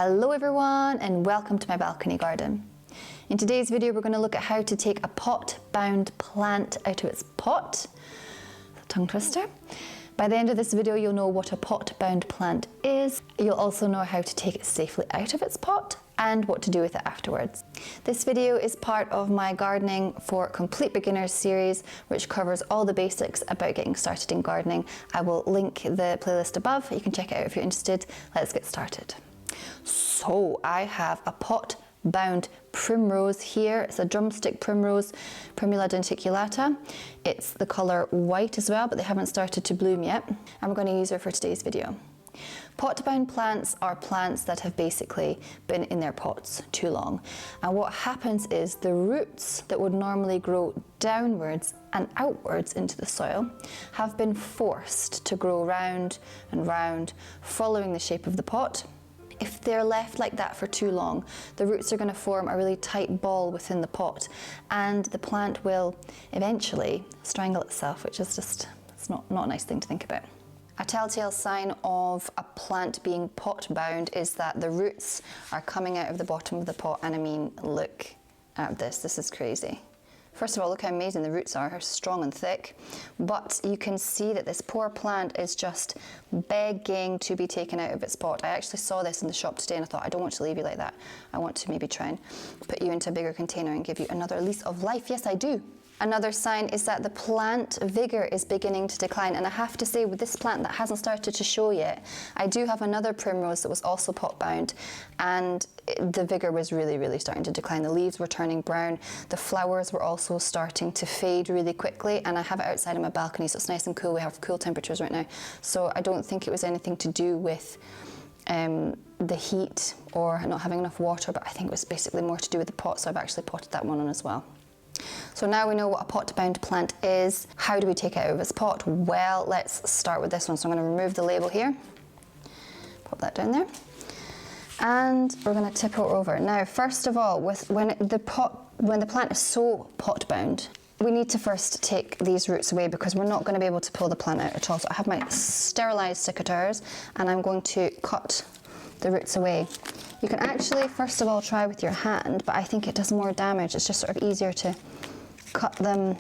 Hello everyone and welcome to my balcony garden. In today's video we're going to look at how to take a pot-bound plant out of its pot. Tongue twister. By the end of this video you'll know what a pot-bound plant is. You'll also know how to take it safely out of its pot and what to do with it afterwards. This video is part of my Gardening for Complete Beginners series, which covers all the basics about getting started in gardening. I will link the playlist above. You can check it out if you're interested. Let's get started. So I have a pot-bound primrose here. It's a drumstick primrose, Primula denticulata. It's the colour white as well, but they haven't started to bloom yet. And we're going to use her for today's video. Pot-bound plants are plants that have basically been in their pots too long. And what happens is the roots that would normally grow downwards and outwards into the soil have been forced to grow round and round, following the shape of the pot. If they're left like that for too long, the roots are going to form a really tight ball within the pot, and the plant will eventually strangle itself, which is just, it's not a nice thing to think about. A telltale sign of a plant being pot-bound is that the roots are coming out of the bottom of the pot, and I mean, look at this, this is crazy. First of all, look how amazing the roots are, how strong and thick. But you can see that this poor plant is just begging to be taken out of its pot. I actually saw this in the shop today and I thought, I don't want to leave you like that. I want to maybe try and put you into a bigger container and give you another lease of life. Yes, I do. Another sign is that the plant vigor is beginning to decline, and I have to say with this plant that hasn't started to show yet, I do have another primrose that was also pot bound, and the vigor was really starting to decline. The leaves were turning brown, the flowers were also starting to fade really quickly, and I have it outside on my balcony so it's nice and cool. We have cool temperatures right now, so I don't think it was anything to do with the heat or not having enough water, but I think it was basically more to do with the pot, so I've actually potted that one on as well. So now we know what a pot-bound plant is. How do we take it out of its pot? Well, let's start with this one. So I'm going to remove the label here, pop that down there, and we're going to tip it over. Now, first of all, when the plant is so pot-bound, we need to first take these roots away because we're not going to be able to pull the plant out at all. So I have my sterilised secateurs and I'm going to cut the roots away. You can actually, first of all, try with your hand, but I think it does more damage. It's just sort of easier to cut them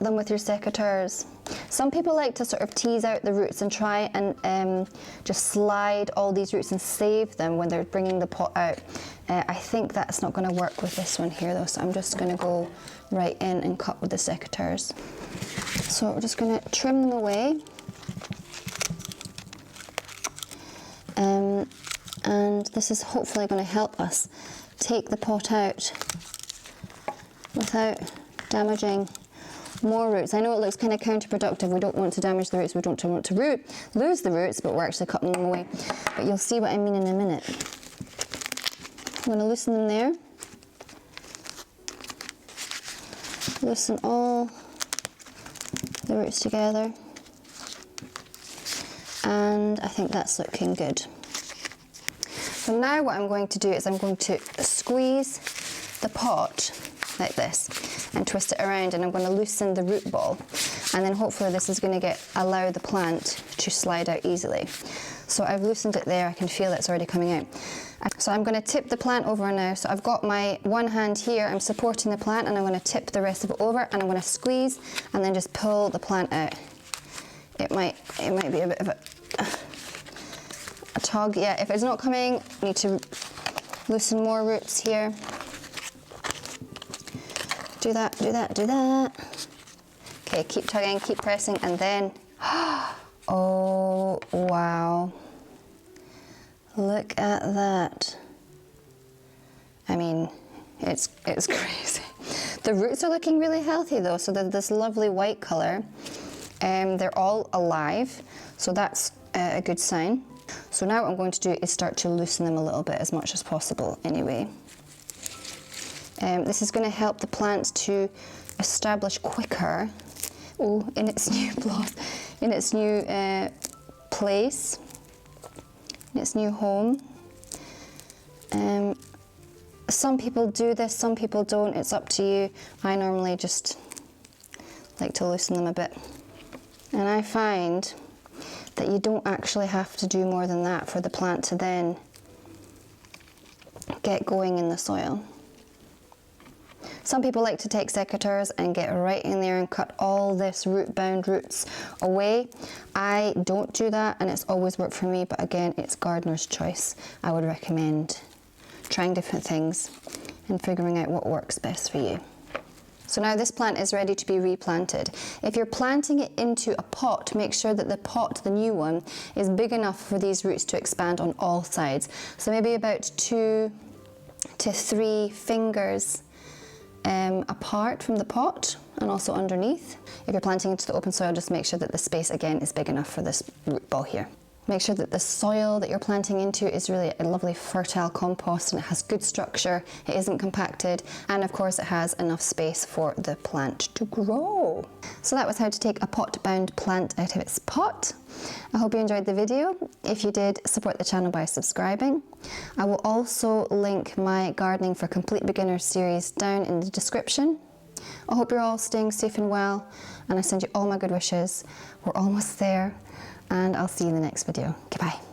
with your secateurs. Some people like to sort of tease out the roots and try and just slide all these roots and save them when they're bringing the pot out. I think that's not going to work with this one here though, so I'm just going to go right in and cut with the secateurs. So we're just going to trim them away. And this is hopefully going to help us take the pot out without damaging more roots. I know it looks kind of counterproductive. We don't want to damage the roots, we don't want to lose the roots, but we're actually cutting them away. But you'll see what I mean in a minute. I'm going to loosen them there. Loosen all the roots together. And I think that's looking good. So now what I'm going to do is I'm going to squeeze the pot like this and twist it around, and I'm going to loosen the root ball, and then hopefully this is going to allow the plant to slide out easily. So I've loosened it there, I can feel it's already coming out. So I'm going to tip the plant over now. So I've got my one hand here, I'm supporting the plant, and I'm going to tip the rest of it over, and I'm going to squeeze and then just pull the plant out. It might be a bit of a tug. Yeah, if it's not coming, you need to loosen more roots here. Do that, do that, do that. Okay, keep tugging, keep pressing, and then, oh, wow. Look at that. I mean, it's crazy. The roots are looking really healthy though, so they're this lovely white colour. They're all alive, so that's a good sign. So now what I'm going to do is start to loosen them a little bit as much as possible anyway. This is going to help the plant to establish quicker in its new place, in its new home. Some people do this, some people don't, it's up to you. I normally just like to loosen them a bit. And I find that you don't actually have to do more than that for the plant to then get going in the soil. Some people like to take secateurs and get right in there and cut all this root-bound roots away. I don't do that, and it's always worked for me, but again, it's gardener's choice. I would recommend trying different things and figuring out what works best for you. So now this plant is ready to be replanted. If you're planting it into a pot, make sure that the pot, the new one, is big enough for these roots to expand on all sides. So maybe about 2 to 3 fingers apart from the pot and also underneath. If you're planting into the open soil, just make sure that the space again is big enough for this root ball here. Make sure that the soil that you're planting into is really a lovely fertile compost, and it has good structure, it isn't compacted, and of course it has enough space for the plant to grow. So that was how to take a pot-bound plant out of its pot. I hope you enjoyed the video. If you did, support the channel by subscribing. I will also link my Gardening for Complete Beginners series down in the description. I hope you're all staying safe and well, and I send you all my good wishes. We're almost there, and I'll see you in the next video. Goodbye.